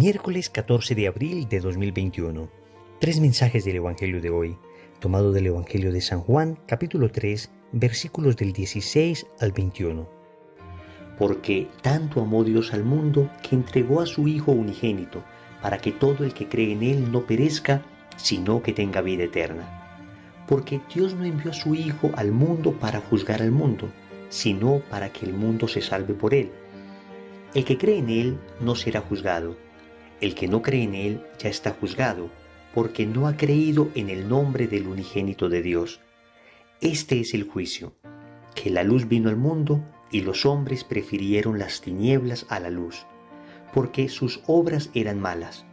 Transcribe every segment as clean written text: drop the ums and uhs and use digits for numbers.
Miércoles 14 de abril de 2021. 3 mensajes del Evangelio de hoy, tomado del Evangelio de San Juan, capítulo 3, versículos del 16 al 21. Porque tanto amó Dios al mundo que entregó a su Hijo unigénito, para que todo el que cree en Él no perezca, sino que tenga vida eterna. Porque Dios no envió a su Hijo al mundo para juzgar al mundo, sino para que el mundo se salve por Él. El que cree en Él no será juzgado. El que no cree en Él ya está juzgado, porque no ha creído en el nombre del unigénito de Dios. Este es el juicio, que la luz vino al mundo y los hombres prefirieron las tinieblas a la luz, porque sus obras eran malas.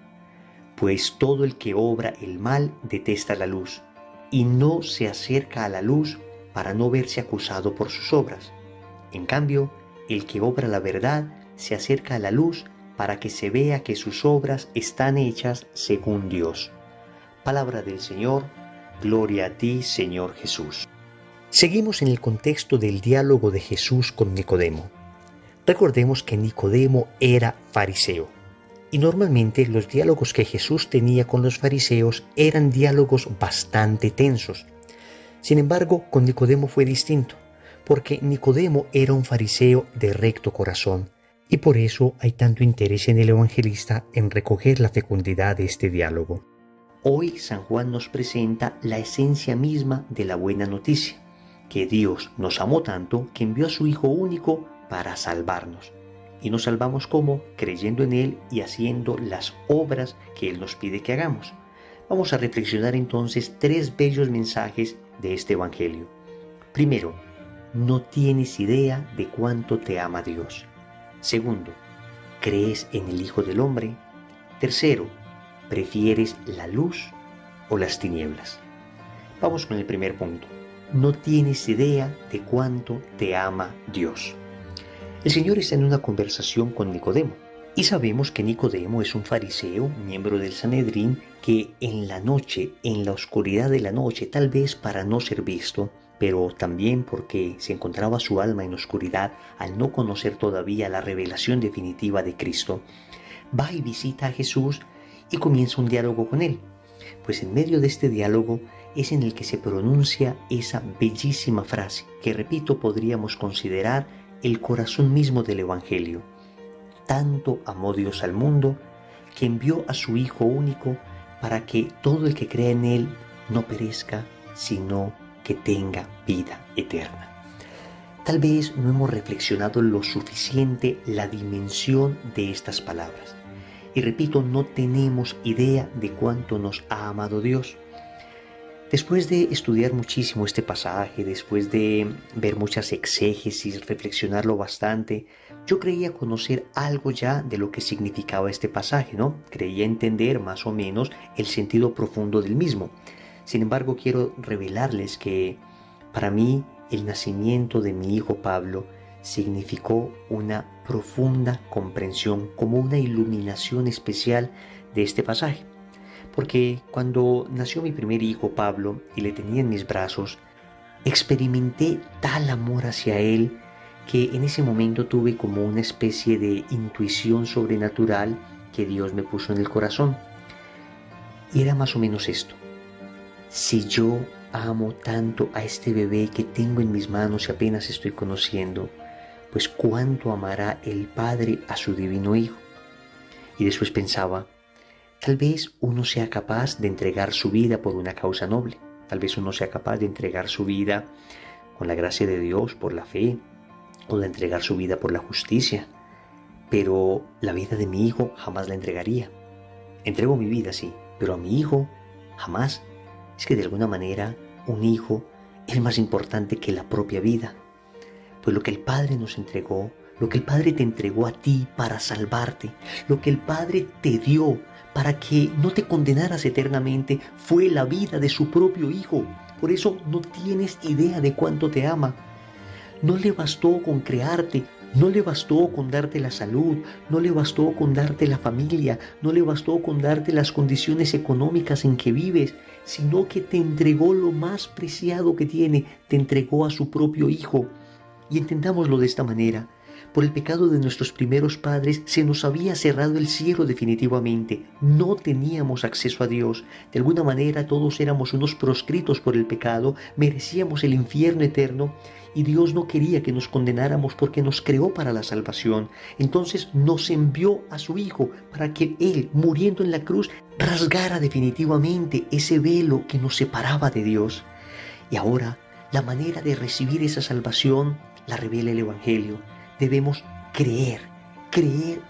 Pues todo el que obra el mal detesta la luz, y no se acerca a la luz para no verse acusado por sus obras. En cambio, el que obra la verdad se acerca a la luz para que se vea que sus obras están hechas según Dios. Palabra del Señor, gloria a ti, Señor Jesús. Seguimos en el contexto del diálogo de Jesús con Nicodemo. Recordemos que Nicodemo era fariseo, y normalmente los diálogos que Jesús tenía con los fariseos eran diálogos bastante tensos. Sin embargo, con Nicodemo fue distinto, porque Nicodemo era un fariseo de recto corazón, y por eso hay tanto interés en el evangelista en recoger la fecundidad de este diálogo. Hoy San Juan nos presenta la esencia misma de la buena noticia, que Dios nos amó tanto que envió a su Hijo único para salvarnos. Y nos salvamos ¿cómo? Creyendo en Él y haciendo las obras que Él nos pide que hagamos. Vamos a reflexionar entonces 3 bellos mensajes de este Evangelio. Primero, no tienes idea de cuánto te ama Dios. Segundo, ¿crees en el Hijo del Hombre? Tercero, ¿prefieres la luz o las tinieblas? Vamos con el primer punto. No tienes idea de cuánto te ama Dios. El Señor está en una conversación con Nicodemo, y sabemos que Nicodemo es un fariseo, miembro del Sanedrín, que en la noche, en la oscuridad de la noche, tal vez para no ser visto, pero también porque se encontraba su alma en oscuridad al no conocer todavía la revelación definitiva de Cristo, va y visita a Jesús y comienza un diálogo con él. Pues en medio de este diálogo es en el que se pronuncia esa bellísima frase que, repito, podríamos considerar el corazón mismo del Evangelio. Tanto amó Dios al mundo que envió a su Hijo único para que todo el que crea en Él no perezca, sino que tenga vida eterna. Tal vez no hemos reflexionado lo suficiente la dimensión de estas palabras. Y repito, no tenemos idea de cuánto nos ha amado Dios. Después de estudiar muchísimo este pasaje, después de ver muchas exégesis, reflexionarlo bastante, yo creía conocer algo ya de lo que significaba este pasaje, ¿no? Creía entender más o menos el sentido profundo del mismo. Sin embargo, quiero revelarles que para mí el nacimiento de mi hijo Pablo significó una profunda comprensión, como una iluminación especial de este pasaje. Porque cuando nació mi primer hijo Pablo y le tenía en mis brazos, experimenté tal amor hacia él que en ese momento tuve como una especie de intuición sobrenatural que Dios me puso en el corazón. Y era más o menos esto. Si yo amo tanto a este bebé que tengo en mis manos y apenas estoy conociendo, pues cuánto amará el Padre a su divino Hijo. Y después pensaba, tal vez uno sea capaz de entregar su vida por una causa noble. Tal vez uno sea capaz de entregar su vida con la gracia de Dios, por la fe, o de entregar su vida por la justicia. Pero la vida de mi hijo jamás la entregaría. Entrego mi vida, sí, pero a mi hijo jamás. Es que de alguna manera un hijo es más importante que la propia vida. Pues lo que el Padre nos entregó, lo que el Padre te entregó a ti para salvarte, lo que el Padre te dio para que no te condenaras eternamente, fue la vida de su propio Hijo. Por eso no tienes idea de cuánto te ama. No le bastó con crearte, no le bastó con darte la salud, no le bastó con darte la familia, no le bastó con darte las condiciones económicas en que vives, sino que te entregó lo más preciado que tiene, te entregó a su propio Hijo. Y entendámoslo de esta manera. Por el pecado de nuestros primeros padres se nos había cerrado el cielo definitivamente. No teníamos acceso a Dios. De alguna manera todos éramos unos proscritos por el pecado, merecíamos el infierno eterno y Dios no quería que nos condenáramos porque nos creó para la salvación. Entonces nos envió a su Hijo para que Él, muriendo en la cruz, rasgara definitivamente ese velo que nos separaba de Dios. Y ahora la manera de recibir esa salvación la revela el Evangelio. Debemos creer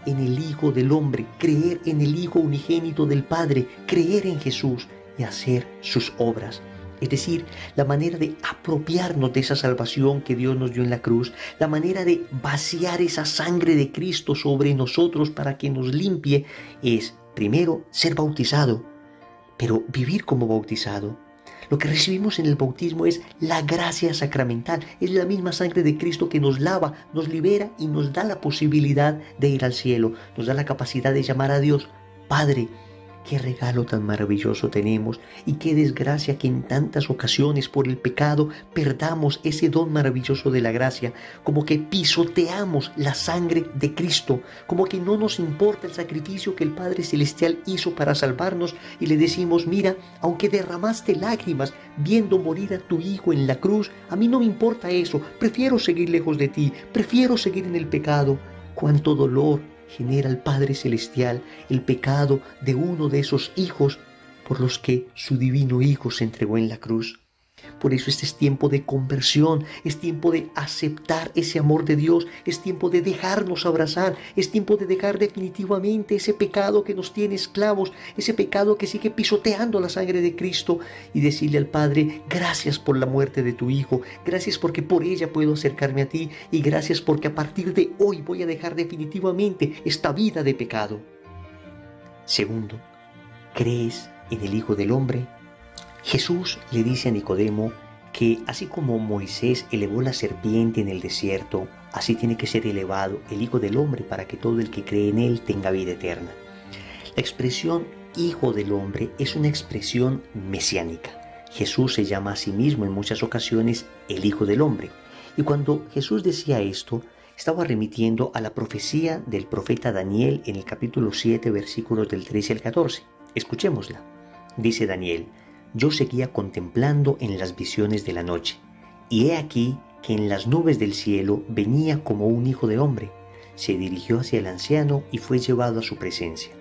en el Hijo del Hombre, creer en el Hijo unigénito del Padre, creer en Jesús y hacer sus obras. Es decir, la manera de apropiarnos de esa salvación que Dios nos dio en la cruz, la manera de vaciar esa sangre de Cristo sobre nosotros para que nos limpie, es primero ser bautizado, pero vivir como bautizado. Lo que recibimos en el bautismo es la gracia sacramental, es la misma sangre de Cristo que nos lava, nos libera y nos da la posibilidad de ir al cielo, nos da la capacidad de llamar a Dios Padre. Qué regalo tan maravilloso tenemos y qué desgracia que en tantas ocasiones por el pecado perdamos ese don maravilloso de la gracia, como que pisoteamos la sangre de Cristo, como que no nos importa el sacrificio que el Padre Celestial hizo para salvarnos y le decimos, mira, aunque derramaste lágrimas viendo morir a tu Hijo en la cruz, a mí no me importa eso, prefiero seguir lejos de ti, prefiero seguir en el pecado. Cuánto dolor genera el Padre Celestial el pecado de uno de esos hijos por los que su divino Hijo se entregó en la cruz. Por eso este es tiempo de conversión, es tiempo de aceptar ese amor de Dios, es tiempo de dejarnos abrazar, es tiempo de dejar definitivamente ese pecado que nos tiene esclavos, ese pecado que sigue pisoteando la sangre de Cristo y decirle al Padre, gracias por la muerte de tu Hijo, gracias porque por ella puedo acercarme a ti y gracias porque a partir de hoy voy a dejar definitivamente esta vida de pecado. Segundo, ¿crees en el Hijo del Hombre? Jesús le dice a Nicodemo que así como Moisés elevó la serpiente en el desierto, así tiene que ser elevado el Hijo del Hombre para que todo el que cree en él tenga vida eterna. La expresión Hijo del Hombre es una expresión mesiánica. Jesús se llama a sí mismo en muchas ocasiones el Hijo del Hombre. Y cuando Jesús decía esto, estaba remitiendo a la profecía del profeta Daniel en el capítulo 7, versículos del 13 al 14. Escuchémosla. Dice Daniel, yo seguía contemplando en las visiones de la noche, y he aquí que en las nubes del cielo venía como un hijo de hombre. Se dirigió hacia el anciano y fue llevado a su presencia.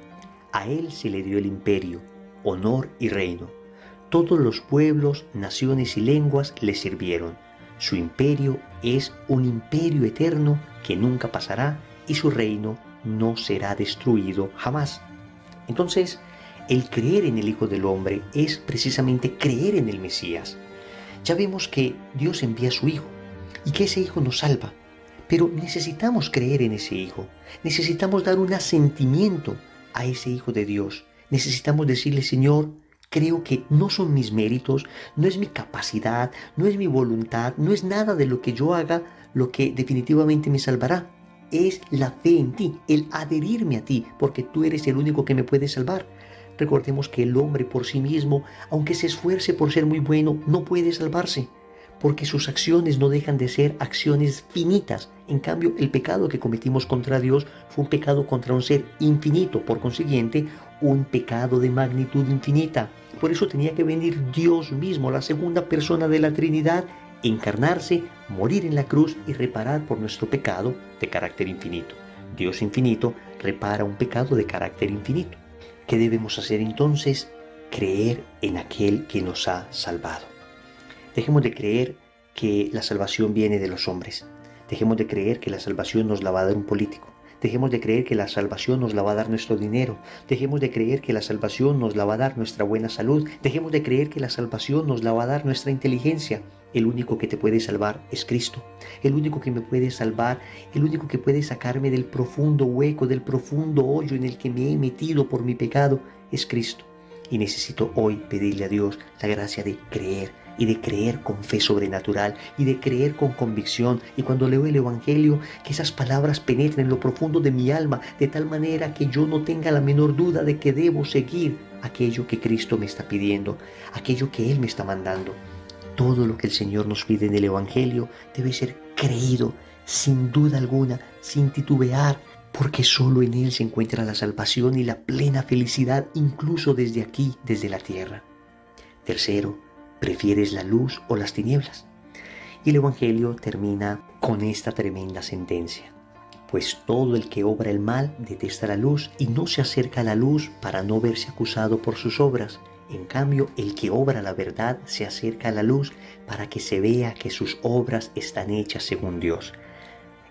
A él se le dio el imperio, honor y reino. Todos los pueblos, naciones y lenguas le sirvieron. Su imperio es un imperio eterno que nunca pasará y su reino no será destruido jamás. Entonces, el creer en el Hijo del Hombre es precisamente creer en el Mesías. Ya vemos que Dios envía a su Hijo y que ese Hijo nos salva, pero necesitamos creer en ese Hijo, necesitamos dar un asentimiento a ese Hijo de Dios, necesitamos decirle, Señor, creo que no son mis méritos, no es mi capacidad, no es mi voluntad, no es nada de lo que yo haga lo que definitivamente me salvará. Es la fe en ti, el adherirme a ti, porque tú eres el único que me puede salvar. Recordemos que el hombre por sí mismo, aunque se esfuerce por ser muy bueno, no puede salvarse, porque sus acciones no dejan de ser acciones finitas. En cambio, el pecado que cometimos contra Dios fue un pecado contra un ser infinito, por consiguiente, un pecado de magnitud infinita. Por eso tenía que venir Dios mismo, la segunda persona de la Trinidad, encarnarse, morir en la cruz y reparar por nuestro pecado de carácter infinito. Dios infinito repara un pecado de carácter infinito. ¿Qué debemos hacer entonces? Creer en aquel que nos ha salvado. Dejemos de creer que la salvación viene de los hombres. Dejemos de creer que la salvación nos la va a dar un político. Dejemos de creer que la salvación nos la va a dar nuestro dinero. Dejemos de creer que la salvación nos la va a dar nuestra buena salud. Dejemos de creer que la salvación nos la va a dar nuestra inteligencia. El único que te puede salvar es Cristo. El único que me puede salvar, el único que puede sacarme del profundo hueco, del profundo hoyo en el que me he metido por mi pecado, es Cristo. Y necesito hoy pedirle a Dios la gracia de creer, y de creer con fe sobrenatural, y de creer con convicción. Y cuando leo el Evangelio, que esas palabras penetren en lo profundo de mi alma, de tal manera que yo no tenga la menor duda de que debo seguir aquello que Cristo me está pidiendo, aquello que Él me está mandando. Todo lo que el Señor nos pide en el Evangelio debe ser creído, sin duda alguna, sin titubear, porque solo en Él se encuentra la salvación y la plena felicidad, incluso desde aquí, desde la tierra. Tercero, ¿prefieres la luz o las tinieblas? Y el Evangelio termina con esta tremenda sentencia. Pues todo el que obra el mal detesta la luz y no se acerca a la luz para no verse acusado por sus obras. En cambio, el que obra la verdad se acerca a la luz para que se vea que sus obras están hechas según Dios.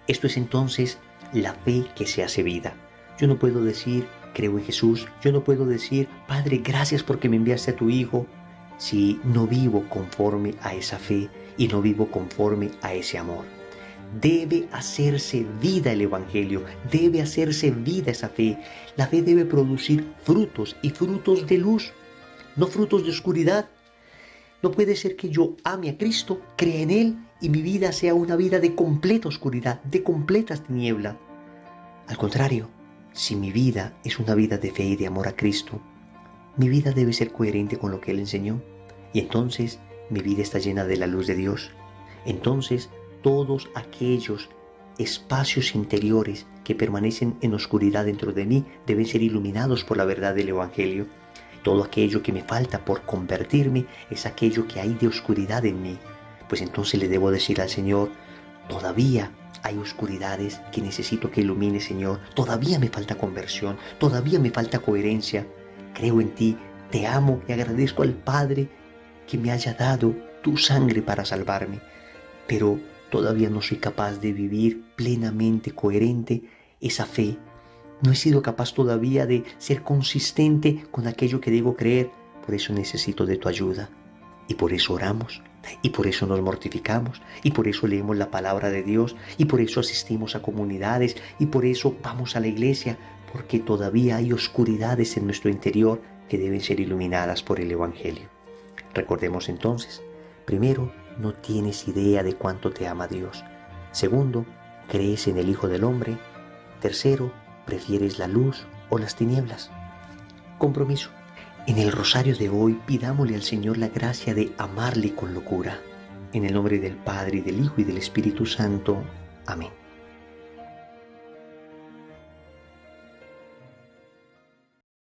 Esto es entonces la fe que se hace vida. Yo no puedo decir, creo en Jesús. Yo no puedo decir, Padre, gracias porque me enviaste a tu Hijo, si no vivo conforme a esa fe y no vivo conforme a ese amor. Debe hacerse vida el Evangelio, debe hacerse vida esa fe. La fe debe producir frutos y frutos de luz, no frutos de oscuridad. No puede ser que yo ame a Cristo, crea en Él y mi vida sea una vida de completa oscuridad, de completa tiniebla. Al contrario, si mi vida es una vida de fe y de amor a Cristo, mi vida debe ser coherente con lo que Él enseñó. Y entonces mi vida está llena de la luz de Dios. Entonces todos aquellos espacios interiores que permanecen en oscuridad dentro de mí deben ser iluminados por la verdad del Evangelio. Todo aquello que me falta por convertirme es aquello que hay de oscuridad en mí. Pues entonces le debo decir al Señor, todavía hay oscuridades que necesito que ilumine, Señor. Todavía me falta conversión, todavía me falta coherencia. Creo en ti, te amo y agradezco al Padre que me haya dado tu sangre para salvarme. Pero todavía no soy capaz de vivir plenamente coherente esa fe. No he sido capaz todavía de ser consistente con aquello que debo creer. Por eso necesito de tu ayuda. Y por eso oramos. Y por eso nos mortificamos. Y por eso leemos la palabra de Dios. Y por eso asistimos a comunidades. Y por eso vamos a la iglesia. Porque todavía hay oscuridades en nuestro interior que deben ser iluminadas por el Evangelio. Recordemos entonces, primero, no tienes idea de cuánto te ama Dios. Segundo, crees en el Hijo del Hombre. Tercero, prefieres la luz o las tinieblas. Compromiso. En el rosario de hoy pidámosle al Señor la gracia de amarle con locura. En el nombre del Padre, y del Hijo y del Espíritu Santo. Amén.